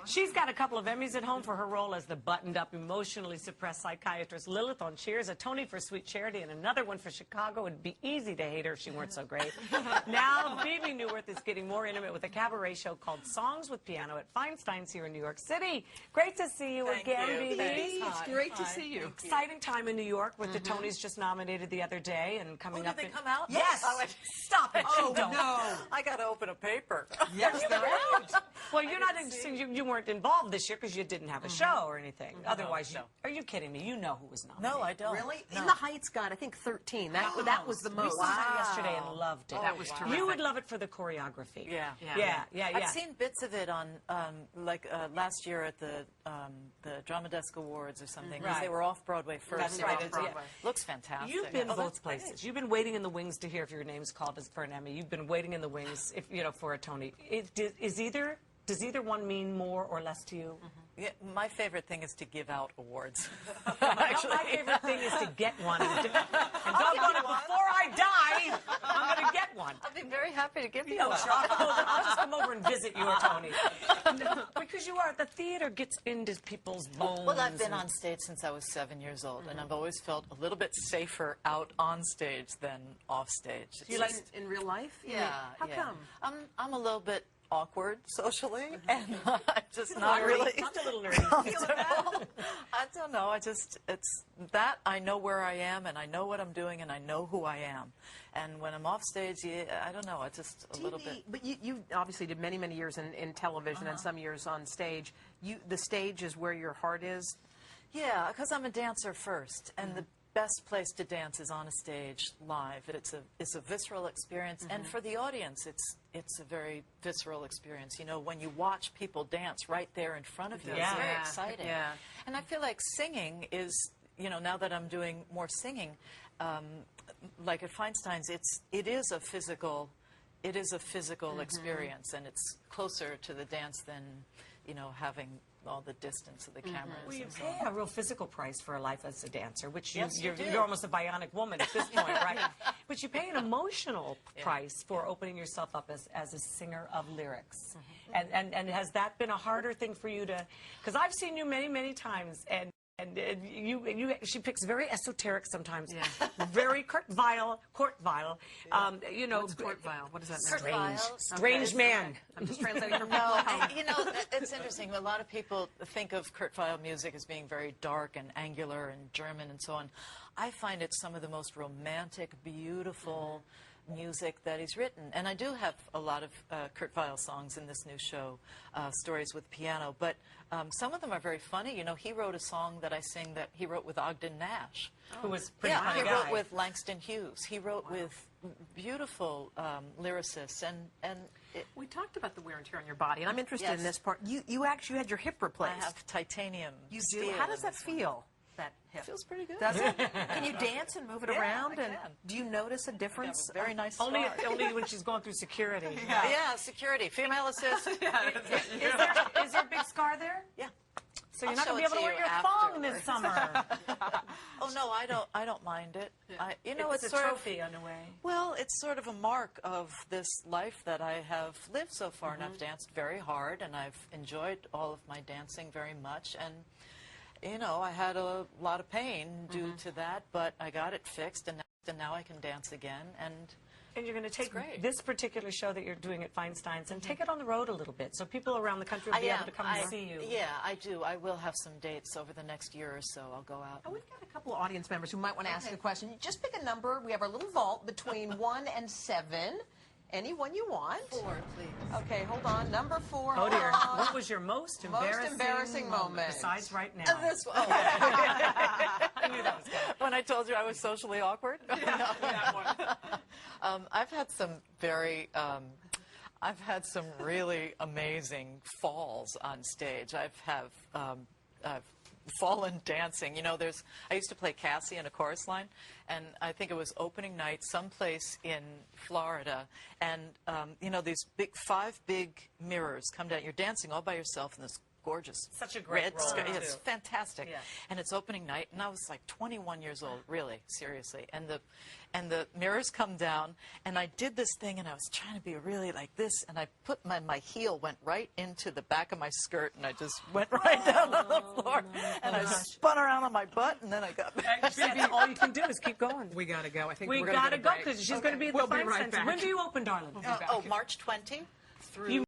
She's got a couple of Emmys at home for her role as the buttoned-up, emotionally suppressed psychiatrist Lilith on Cheers, a Tony for Sweet Charity, and another one for Chicago. It'd be easy to hate her if she weren't so great. Now, Bebe Neuwirth is getting more intimate with a cabaret show called Songs with Piano at Feinstein's here in New York City. Great to see you again, Bebe. It's great to see you. Exciting time in New York with the Tonys just nominated the other day and coming up. Did they come out? Yes. Oh, Stop it. Oh, Don't. no. I got to open a paper. Yes, they're out. Well, you're not. You weren't involved this year because you didn't have a show or anything. Otherwise, no. Are you kidding me? You know who was nominated. No, I don't. Really? No. In the Heights got, I think, 13. That was the We most. saw it yesterday and loved it. That was terrific. You would love it for the choreography. Yeah. Yeah. I've seen bits of it on, last year at the Drama Desk Awards or something. Because Right. they were off Broadway first. That's so right. it Yeah. looks fantastic. You've been Oh, that's both places. great. You've been waiting in the wings to hear if your name's called as for an Emmy. You've been waiting in the wings, for a Tony. Does either one mean more or less to you? Yeah, my favorite thing is to give out awards. Actually, my favorite thing is to get one. And doggone it, before I die, I'm going to get one. I'll be very happy to give you No, one. sure. I'll just come over and visit you or Tony. No, because the theater gets into people's bones. Well, I've been on stage since I was 7 years old, and I've always felt a little bit safer out on stage than off stage. You like in real life? Yeah. How come? I'm a little bit awkward socially, and I'm just not really. Not a little nerdy. I don't know. It's that I know where I am, and I know what I'm doing, and I know who I am. And when I'm off stage, I don't know. It's just a little bit. But you obviously did many, many years in television and some years on stage. The stage is where your heart is? Yeah, because I'm a dancer first, and the best place to dance is on a stage live. It's a visceral experience, and for the audience, it's a very visceral experience. You know, when you watch people dance right there in front of you, it's very exciting. Yeah. And I feel like singing is, now that I'm doing more singing, like at Feinstein's, it is a physical experience, and it's closer to the dance than, having all the distance of the cameras. Well, you pay a real physical price for a life as a dancer, which Yes, you're almost a bionic woman at this point, right? But you pay an emotional price for opening yourself up as a singer of lyrics. And has that been a harder thing for you to? Because I've seen you many, many times, and she picks very esoteric sometimes, very Kurt Weill. What's Kurt Weill? What does that mean? Strange man. I'm just translating for people No, at home. it's interesting. A lot of people think of Kurt Weill music as being very dark and angular and German and so on. I find it some of the most romantic, beautiful music that he's written. And I do have a lot of Kurt Weill songs in this new show, Stories with Piano, but some of them are very funny. He wrote a song that I sing that he wrote with Ogden Nash. Who was pretty funny he guy. wrote with Langston Hughes. He wrote with beautiful lyricists, and We talked about the wear and tear on your body, and I'm interested in this part. You actually had your hip replaced. I have titanium. You do? steel How does in that this one. feel? That hip? Feels pretty good. Does it? Can you dance and move it around? I And can. do you notice a difference? Very nice Only start. when she's going through security. Yeah, security, female assist. Is there a big scar there? Yeah. So you're I'll not going to be show able to it wear to your you thong this summer. Oh no, I don't mind it. It's a sort trophy of, in a way. well, it's sort of a mark of this life that I have lived so far, and I've danced very hard, and I've enjoyed all of my dancing very much, and I had a lot of pain due to that, but I got it fixed, and now I can dance again, and you're going to take great. this particular show that you're doing at Feinstein's and take it on the road a little bit, so people around the country will be able to come and see you. Yeah, I do. I will have some dates over the next year or so. I'll go out. We've got a couple of audience members who might want to ask a question. Just pick a number. We have our little vault between 1 and 7. Any one you want. 4, please. Okay, hold on. Number 4. Oh, dear. hold on. What was your most embarrassing moment? Besides right now. This one. I knew that was good. When I told you I was socially awkward? I've had some really amazing falls on stage. I've fallen dancing. I used to play Cassie in a chorus line, and I think it was opening night someplace in Florida, and these 5 big mirrors come down. You're dancing all by yourself in this gorgeous. Such a great red role, skirt. too. It's fantastic. Yeah. And it's opening night, and I was like 21 years old, really, seriously. And the mirrors come down, and I did this thing, and I was trying to be really like this, and I put my heel went right into the back of my skirt, and I just went right down on the floor, and I spun around on my butt, and then I got back. Baby, all you can do is keep going. We got to go. I think We we're got to to go because she's going to be at the We'll be Fine right Center. back. When do you open, darling? Oh, March 20 through